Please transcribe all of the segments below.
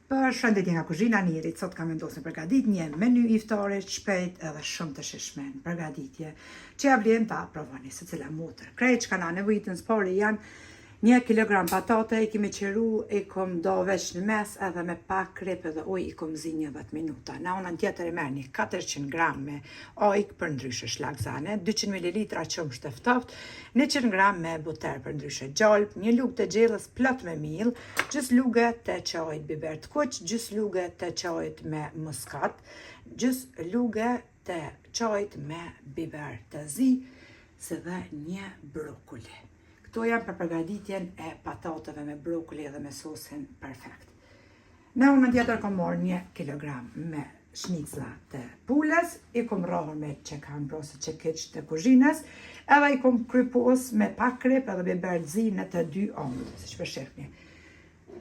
Për shëndetje nga kuzhina Nirit, sot kam vendosur në përgatit një menu iftare shpejt edhe shumë të shishme në përgatitje që ja vlen ta provoni se cila mutër. Krejt që ka na nevojitën spori janë 1 kilogram patate, i kemi qeru, i kom do veç në mes edhe me pak krep edhe ujë i kom zi 10 minuta. Na unën tjetër e merrni 400 gram me ojk për ndryshe shlagzane, 200 ml qumësht e ftoftë, 100 gram me buter për ndryshe gjalp, 1 lugë të gjellës plot me miell, gjys lugë të çajit biber të kuq, gjys lugë të çajit me muskat, gjys lugë të çajit me biber të zi, se dhe 1 brokoli. Këto janë për përgatitjen e patateve me brokoli dhe me sosin perfekt. Në unën tjetër kom marrë 1 kilogram me shnicla të pulës, i kom rrahur me që kam brosë që keq të kuzhinës, edhe i kom krypos me pak krep edhe biber të zi në të 2 ëmbël, siç po shihni.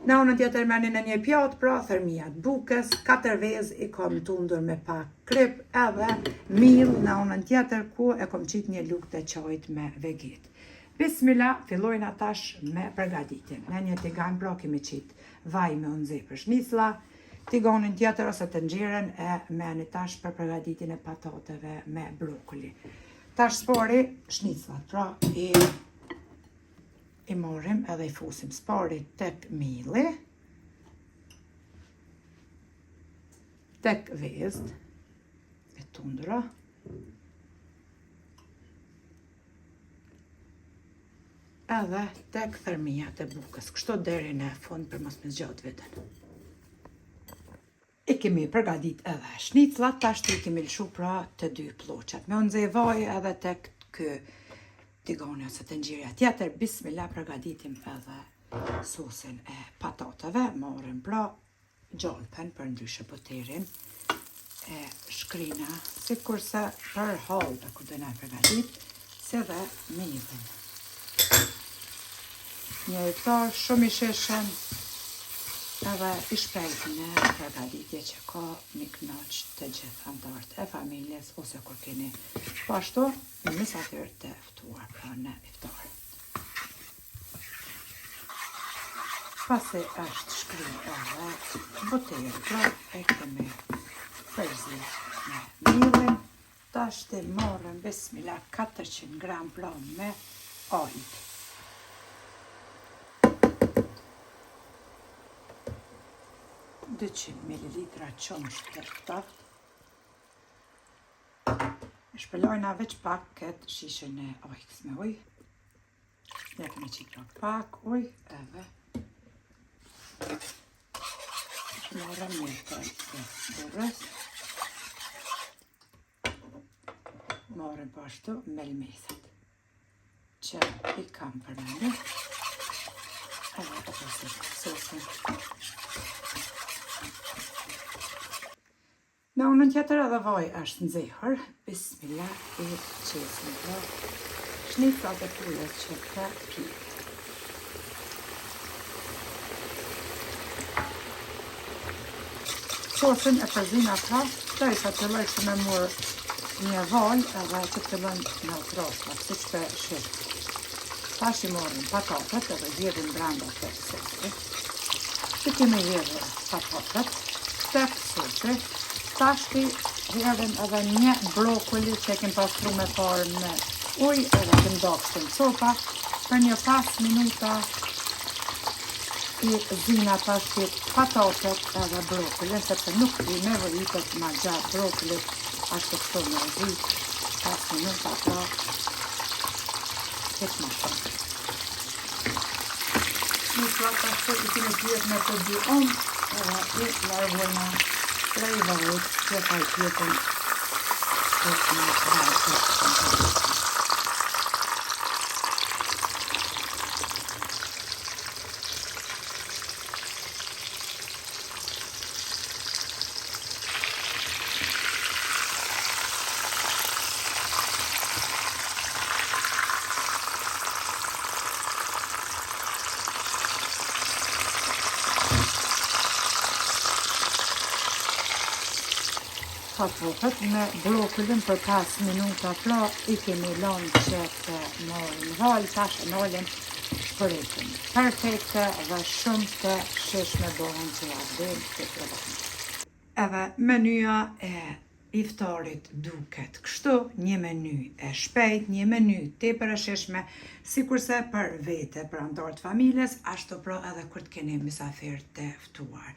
Në unën tjetër merrni në një pjatë pra thërmia të bukës, 4 vezë i kom tundur me pak krep edhe miell në unën tjetër ku e kom qit 1 lugë të çajit me veget. Bismillah, fillojnë atash me përgatitjen. Në një tigan pra kemi qit vaj me unëzi për shnicla, tigonin tjetër ose të nxjerrën e merrni tash për përgatitjen e patateve me brokoli. Tash spori shniclat, pra i marrim edhe i fusim spori tek mielli, tek vezët e tundra, edhe tek thërmia të bukës, kështu deri në fund për mos me zgjat veten. I kemi përgatit edhe shniclat, tash i kemi lshu pra të 2 ploqat. Me unëze vaj edhe tek kë tigoni ose të nxirja tjetër, bismillah përgatitim edhe sosin e patateve, marrim pra gjalpen për ndryshe buterin e shkrina, si kurse për hallë kur do na përgatit, se dhe miellin. Një iftar shumë i sheshëm edhe i shpejt në përgatitje që ka një knaq të gjithë anëtarët e familjes ose kur keni pashtu në mysafir të ftuar pra në iftar. Pasi është shkrim edhe buteri pra e kemi përzi me miellin, tash të marrëm bismillah 400 gram pra me ojk. Ml qumësht të ftoftë. E shpëlojna veç pak këtë shishën e ojkës me ujë. Ne kemi qit pak ujë edhe marrëm një të burrës. Marrëm pashtu melmesat që i kam përmendur. Edhe të përsik sosin. Në unën tjetër edhe vaj është nxehur, bismillah i qesim pra shniclat e pulës që të pjekë. Sosin e përzina pra, të i sa të loj që me murë një vaj edhe që të lën në trosat, si që të shirë. Tash i morën patatet edhe gjedhin branda të sosit. Që kemi gjedhë patatet, tek sosit. Tash i gjedhin edhe 1 brokoli që e kem pastru me parë me ujë edhe kem dakshën sopa. Për një 5 minuta i zina tash i patatet edhe brokoli, sepse nuk i nevojitet ma gjatë brokolit ashtu këto me zi 5 minuta pra këtë më shumë. Një plak ashtu i kemi pjetë me të 2 omë edhe i largojna prej vajt që ka i pjetën të në vajt. Patatet me brokolin për 5 minuta pra i kemi lanë që të marrin val, tash e nalën përritën perfekte dhe shumë të shishme bëhen që ja vlen të provoni. Edhe menyja e iftarit duket kështu, një meny e shpejt, një meny tepër e shishme, sikurse për vete, për anëtarët familjes, ashtu pra edhe kur të keni mysafir të ftuar.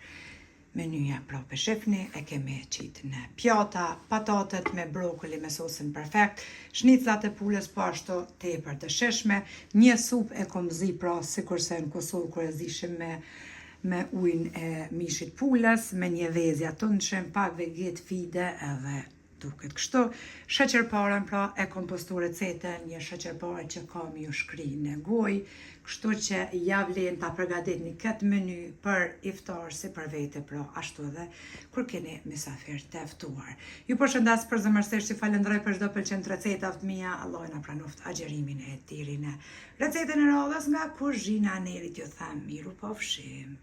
Menyja pra për shifni, e kemi qitë në pjata, patatet me brokoli me sosin perfekt, shniclat e pulës po ashtu tepër të shishme, një sup e kom zi pra sikurse në Kosovë kur e zishim me ujnë e mishit pulës, me një vezja të nëshim, pak veget fide edhe duket kështu. Sheqerparen pra e kom postu recetën, një sheqerpare që kam ju shkri në goj, kështu që ja vlen ta përgatitni këtë meny për iftar si për vete pra ashtu edhe kur keni mysafir të ftuar. Ju përshëndas përzemërsisht, ju falenderoj për çdo pëlqen recetat mia, Allah na pranoft agjerimin e tiri në recetën e radhës nga kuzhina e Nerit, ju them miru pafshim.